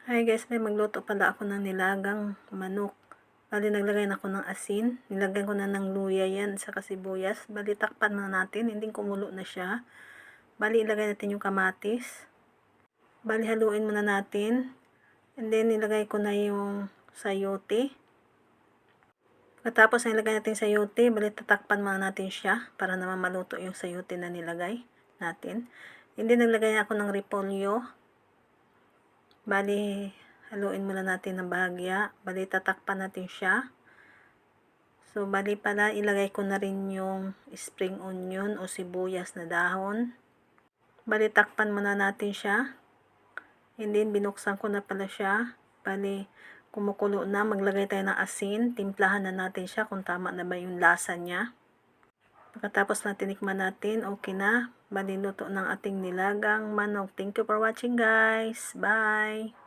Hi guys, may magluto pala ako ng nilagang manok. Bali, naglagay na ako ng asin. Nilagyan ko na ng luya yan sa sibuyas. Bali, takpan na natin. Hindi kumulo na siya. Bali, ilagay natin yung kamatis. Bali, haluin muna natin. And then, nilagay ko na yung sayote. Pagkatapos na ilagay natin sayote, bali, tatakpan muna natin siya para naman maluto yung sayote na nilagay natin. And then, naglagay ako ng repolyo. Bali, haluin muna natin ng bahagya. Bali, tatakpan natin siya. So, bali pala, ilagay ko na rin yung spring onion o sibuyas na dahon. Bali, takpan muna natin siya. And then, binuksan ko na pala siya. Bali, kumukulo na. Maglagay tayo ng asin. Timplahan na natin siya kung tama na ba yung lasa niya. Pagkatapos na tinikman natin, okay na. Bali, luto ng ating nilagang manok. Thank you for watching guys. Bye!